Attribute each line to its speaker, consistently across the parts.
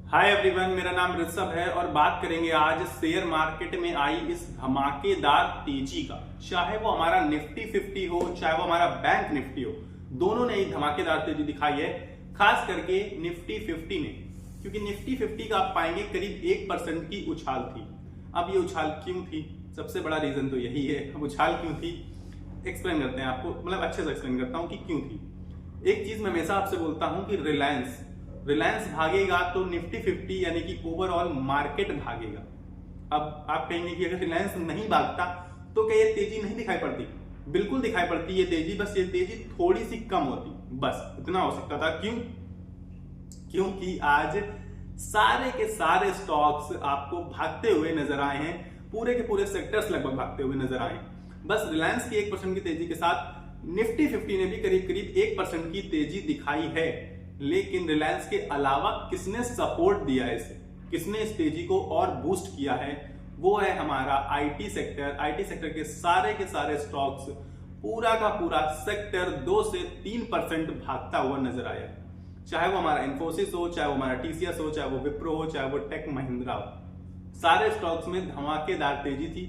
Speaker 1: Hi everyone, मेरा नाम ऋषभ है और बात करेंगे आज शेयर मार्केट में आई इस धमाकेदार तेजी का। चाहे वो हमारा निफ्टी 50 हो, चाहे वो हमारा बैंक निफ्टी हो, दोनों ने एक धमाकेदार तेजी दिखाई है। खास करके निफ्टी 50 ने, क्योंकि निफ्टी 50 का आप पाएंगे करीब 1% की उछाल थी। अब ये उछाल क्यों थी? सबसे बड़ा रीजन तो यही है। अब उछाल क्यों थी एक्सप्लेन करते हैं आपको, मतलब अच्छे से एक्सप्लेन करता हूं कि क्यों थी। एक चीज मैं हमेशा आपसे बोलता हूं कि रिलायंस भागेगा तो निफ्टी 50 यानी कि ओवरऑल मार्केट भागेगा। अब आप कहेंगे कि अगर रिलायंस नहीं भागता तो क्या ये तेजी नहीं दिखाई पड़ती? बिल्कुल दिखाई पड़ती ये तेजी, बस ये तेजी थोड़ी सी कम होती, बस इतना हो सकता था। क्यों? क्योंकि आज सारे के सारे स्टॉक्स आपको भागते हुए नजर आए हैं, पूरे के पूरे सेक्टर्स लगभग भागते हुए नजर आए हैं। बस रिलायंस की 1% की तेजी के साथ निफ्टी 50 ने भी करीब करीब 1% की तेजी दिखाई है। लेकिन रिलायंस के अलावा किसने सपोर्ट दिया है इसे, किसने इस तेजी को और बूस्ट किया है? वो है हमारा आईटी सेक्टर। आईटी सेक्टर के सारे स्टॉक्स, पूरा का पूरा सेक्टर 2 से 3% भागता हुआ नजर आया। चाहे वो हमारा इन्फोसिस हो, चाहे वो हमारा टीसीएस हो, चाहे वो विप्रो हो, चाहे वो टेक महिंद्रा हो, सारे स्टॉक्स में धमाकेदार तेजी थी।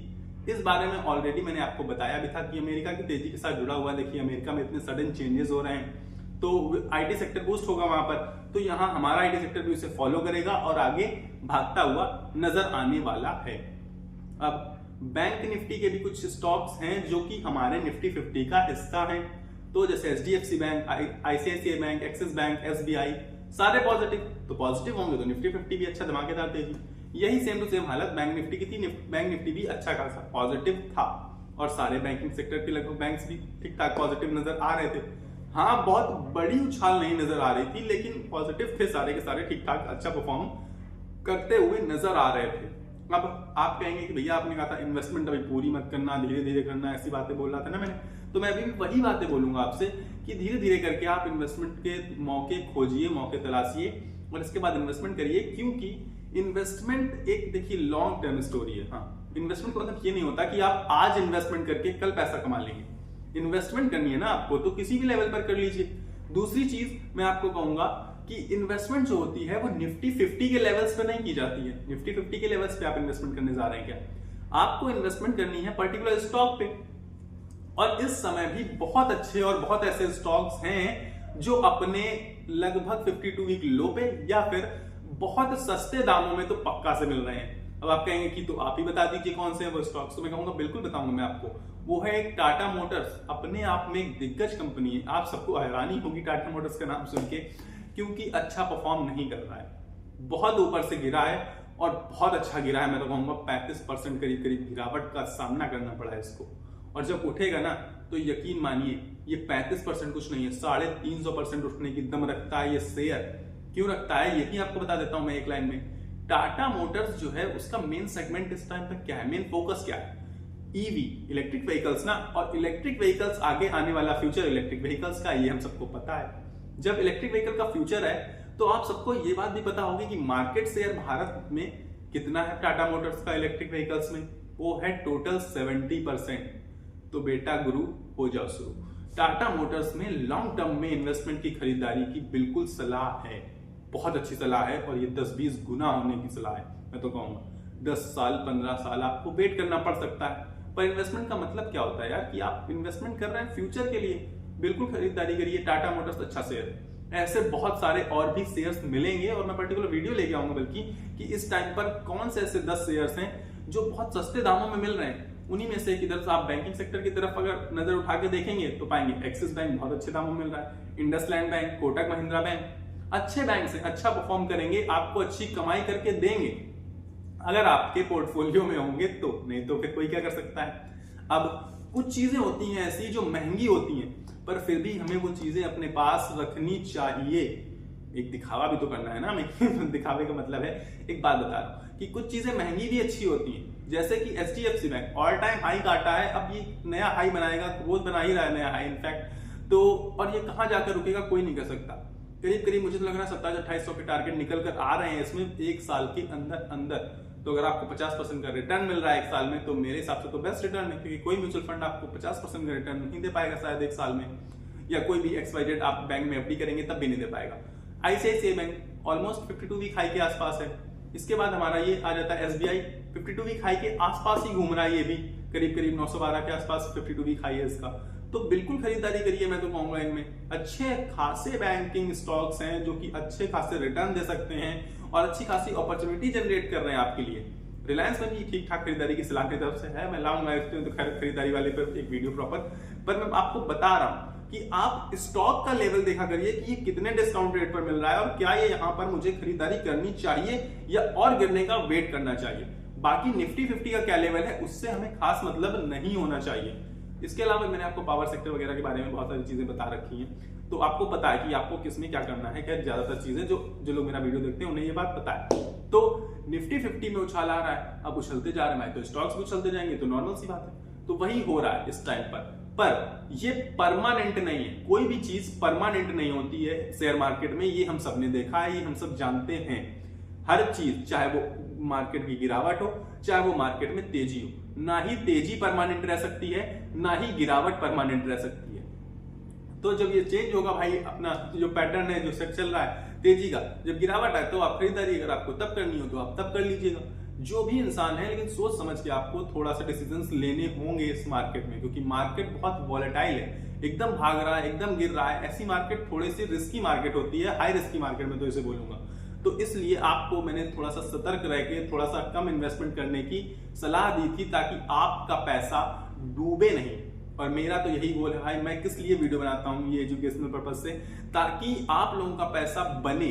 Speaker 1: इस बारे में ऑलरेडी मैंने आपको बताया भी था कि अमेरिका की तेजी के साथ जुड़ा हुआ। देखिए अमेरिका में इतने सडन चेंजेस हो रहे हैं तो आईटी सेक्टर बूस्ट होगा वहां पर, तो यहां हमारा आईटी सेक्टर भी उसे फॉलो करेगा और आगे भागता हुआ नजर आने वाला है। अब बैंक निफ्टी के भी कुछ स्टॉक्स हैं जो कि हमारे निफ्टी 50 का हिस्सा हैं। तो जैसे HDFC bank, ICICI bank, axis bank, SBI, सारे पॉजिटिव। तो पॉजिटिव होंगे तो निफ्टी 50 भी अच्छा धमाकेदार तेजी। यही सेम टू सेम हालत बैंक निफ्टी की थी। बैंक निफ्टी भी अच्छा खासा पॉजिटिव था और सारे बैंकिंग सेक्टर के लगभग बैंक्स भी ठीक ठाक पॉजिटिव नजर आ रहे थे। हाँ, बहुत बड़ी उछाल नहीं नजर आ रही थी, लेकिन पॉजिटिव थे सारे के सारे, ठीक ठाक अच्छा परफॉर्म करते हुए नजर आ रहे थे। अब आप कहेंगे कि भैया आपने कहा था इन्वेस्टमेंट अभी पूरी मत करना, धीरे धीरे करना, ऐसी बातें बोल रहा था ना मैंने, तो मैं अभी वही बातें बोलूंगा आपसे कि धीरे धीरे करके आप इन्वेस्टमेंट के मौके खोजिए, मौके तलाशिए और इसके बाद इन्वेस्टमेंट करिए। क्योंकि इन्वेस्टमेंट एक देखिए लॉन्ग टर्म स्टोरी है। हाँ, इन्वेस्टमेंट का मतलब ये नहीं होता कि आप आज इन्वेस्टमेंट करके कल पैसा कमा लेंगे। इन्वेस्टमेंट करनी है ना आपको तो किसी भी लेवल पर कर लीजिए। दूसरी चीज मैं आपको कहूंगा कि इन्वेस्टमेंट जो होती है वो निफ्टी 50 के लेवल्स पे नहीं की जाती है। निफ्टी 50 के लेवल्स पे आप इन्वेस्टमेंट करने जा रहे हैं क्या? आपको इन्वेस्टमेंट करनी है पर्टिकुलर स्टॉक पे, और इस समय भी बहुत अच्छे और बहुत ऐसे स्टॉक्स हैं जो अपने लगभग 52 वीक लो पे या फिर बहुत सस्ते दामों में तो पक्का से मिल रहे हैं। अब आप कहेंगे कि तो आप ही बता दीजिए कौन से हैं वो स्टॉक्स। तो मैं कहूंगा बिल्कुल बताऊंगा मैं आपको। वो है एक टाटा मोटर्स, अपने आप में एक दिग्गज कंपनी है। आप सबको हैरानी होगी टाटा मोटर्स का नाम सुन के, क्योंकि अच्छा परफॉर्म नहीं कर रहा है, बहुत ऊपर से गिरा है और बहुत अच्छा गिरा है। मैं तो कहूंगा 35% करीब करीब गिरावट का सामना करना पड़ा है इसको। और जब उठेगा ना तो यकीन मानिए ये 35% कुछ नहीं है, 350% उठने की दम रखता है ये शेयर। क्यों रखता है ये भी आपको बता देता हूं मैं एक लाइन में। टाटा मोटर्स जो है उसका मेन सेगमेंट इस टाइम पर क्या है, मेन फोकस क्या है? ईवी, इलेक्ट्रिक व्हीकल्स ना। और इलेक्ट्रिक व्हीकल्स आगे आने वाला फ्यूचर इलेक्ट्रिक व्हीकल्स का, ये हम सबको पता है। जब इलेक्ट्रिक व्हीकल का फ्यूचर है तो आप सबको ये बात भी पता होगी कि मार्केट शेयर भारत में कितना है टाटा मोटर्स का इलेक्ट्रिक व्हीकल्स में? वो है टोटल 70%। तो बेटा गुरु हो जाओ शुरू। टाटा मोटर्स में लॉन्ग टर्म में इन्वेस्टमेंट की खरीदारी की बिल्कुल सलाह है, बहुत अच्छी सलाह है और ये 10-20 गुना होने की सलाह है। मैं तो कहूंगा 10 साल 15 साल आपको वेट करना पड़ सकता है, पर इन्वेस्टमेंट का मतलब क्या होता है यार कि आप इन्वेस्टमेंट कर रहे हैं फ्यूचर के लिए। बिल्कुल खरीदारी करिए, टाटा मोटर्स अच्छा शेयर है। ऐसे बहुत सारे और भी शेयर्स मिलेंगे और मैं पर्टिकुलर वीडियो लेके आऊंगा बल्कि कि इस टाइम पर कौन से ऐसे 10 शेयर्स हैं जो बहुत सस्ते दामों में मिल रहे हैं। उन्हीं में से इधर से आप बैंकिंग सेक्टर की तरफ अगर नजर उठा के देखेंगे तो पाएंगे एक्सिस बैंक बहुत अच्छे दामों में मिल रहा है, IndusInd bank, Kotak Mahindra bank अच्छे बैंक से अच्छा परफॉर्म करेंगे, आपको अच्छी कमाई करके देंगे अगर आपके पोर्टफोलियो में होंगे तो, नहीं तो फिर कोई क्या कर सकता है। अब कुछ चीजें होती हैं ऐसी जो महंगी होती हैं, पर फिर भी हमें वो चीजें अपने पास रखनी चाहिए। एक दिखावा भी तो करना है ना हमें दिखावे का मतलब है, एक बात बता रहा हूं कि कुछ चीजें महंगी भी अच्छी होती हैं। जैसे कि HDFC bank all time high काटा है, अब ये नया हाई बनाएगा, रोज बना ही रहा है नया हाई इनफैक्ट। तो और ये कहां जाकर रुकेगा कोई नहीं कर सकता। करीब करीब मुझे तो लग रहा है 2700-2800 के टारगेट निकल कर आ रहे हैं इसमें एक साल के अंदर अंदर। तो अगर आपको 50% का रिटर्न मिल रहा है एक साल में तो मेरे हिसाब से तो बेस्ट रिटर्न है, क्योंकि कोई म्यूचुअल फंड आपको 50% का रिटर्न नहीं दे पाएगा शायद एक साल में, या कोई भी XYZ आप बैंक में एफडी करेंगे तब भी नहीं दे पाएगा। ICICI bank almost 52 week high के आसपास है। इसके बाद हमारा ये आ जाता है एसबीआई 52 वीक हाई के आसपास ही घूम रहा है, ये भी करीब करीब 912 के आसपास 52 वीक हाई है इसका। तो बिल्कुल खरीदारी करिए, मैं तो कहूंगा इनमें अच्छे खासे बैंकिंग स्टॉक्स हैं जो कि अच्छे खासे रिटर्न दे सकते हैं और अच्छी खासी अपॉर्चुनिटी जनरेट कर रहे हैं आपके लिए। रिलायंस में भी ठीक ठाक खरीदारी की सलाह की तरफ से है, मैं लाऊंगा इसमें तो खरीदारी वाले पर एक वीडियो प्रॉपर, पर मैं आपको बता रहा हूं कि आप स्टॉक का लेवल देखा करिए कि ये कितने डिस्काउंट रेट पर मिल रहा है और क्या ये यहां पर मुझे खरीदारी करनी चाहिए या और गिरने का वेट करना चाहिए। बाकी निफ्टी 50 का क्या लेवल है उससे हमें खास मतलब नहीं होना चाहिए। इसके अलावा मैंने आपको पावर सेक्टर वगैरह के बारे में बहुत सारी चीजें बता रखी हैं, तो आपको पता है कि आपको किसमें क्या करना है। खैर ज्यादातर चीजें जो लोग मेरा वीडियो देखते हैं उन्हें ये बात पता है। तो निफ्टी 50 में उछाल आ रहा है, अब उछलते जा रहे हैं तो स्टॉक्स भी उछलते जाएंगे, तो नॉर्मल सी बात है। तो वही हो रहा है इस टाइम पर ये परमानेंट नहीं है, कोई भी चीज परमानेंट नहीं होती है शेयर मार्केट में, ये हम सब ने देखा है, ये हम सब जानते हैं। हर चीज, चाहे वो मार्केट की गिरावट हो चाहे वो मार्केट में तेजी हो, ना ही तेजी परमानेंट रह सकती है ना ही गिरावट परमानेंट रह सकती है। तो जब ये चेंज होगा भाई, अपना जो पैटर्न है जो सेट चल रहा है तेजी का, जब गिरावट आए तो आप खरीदारी अगर आपको तब करनी हो तो आप तब कर लीजिएगा, जो भी इंसान है। लेकिन सोच समझ के आपको थोड़ा सा डिसीजंस लेने होंगे इस मार्केट में, क्योंकि मार्केट बहुत वॉलेटाइल है, एकदम भाग रहा है, एकदम गिर रहा है। ऐसी मार्केट थोड़ी सी रिस्की मार्केट होती है, हाई रिस्की मार्केट में तो इसे बोलूंगा। तो इसलिए आपको मैंने थोड़ा सा सतर्क रह के थोड़ा सा कम इन्वेस्टमेंट करने की सलाह दी थी, ताकि आपका पैसा डूबे नहीं। और मेरा तो यही गोल है भाई, मैं किस लिए वीडियो बनाता हूँ ये एजुकेशनल पर्पज से, ताकि आप लोगों का पैसा बने,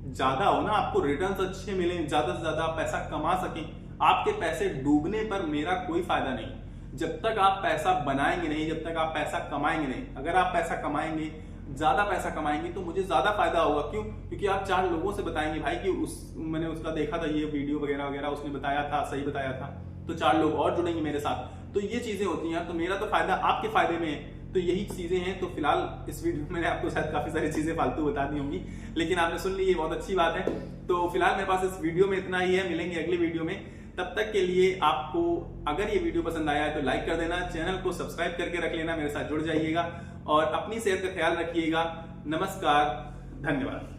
Speaker 1: ज्यादा हो ना, आपको रिटर्न्स अच्छे मिले, ज्यादा से ज्यादा पैसा कमा सकें। आपके पैसे डूबने पर मेरा कोई फायदा नहीं। जब तक आप पैसा बनाएंगे नहीं, जब तक आप पैसा कमाएंगे नहीं, अगर आप पैसा कमाएंगे, ज्यादा पैसा कमाएंगे तो मुझे ज्यादा फायदा होगा। क्यों? क्योंकि आप 4 लोगों से बताएंगे भाई कि मैंने उसका देखा था ये वीडियो वगैरह वगैरह, उसने बताया था, सही बताया था, तो 4 लोग और जुड़ेंगे मेरे साथ। तो ये चीजें होती हैं, तो मेरा तो फायदा आपके फायदे में है। तो यही चीजें हैं। तो फिलहाल इस वीडियो में मैंने आपको शायद काफी सारी चीजें फालतू बता दी होंगी, लेकिन आपने सुन ली, ये बहुत अच्छी बात है। तो फिलहाल मेरे पास इस वीडियो में इतना ही है, मिलेंगे अगली वीडियो में। तब तक के लिए आपको अगर ये वीडियो पसंद आया है तो लाइक कर देना, चैनल को सब्सक्राइब करके रख लेना, मेरे साथ जुड़ जाइएगा और अपनी सेहत का ख्याल रखिएगा। नमस्कार, धन्यवाद।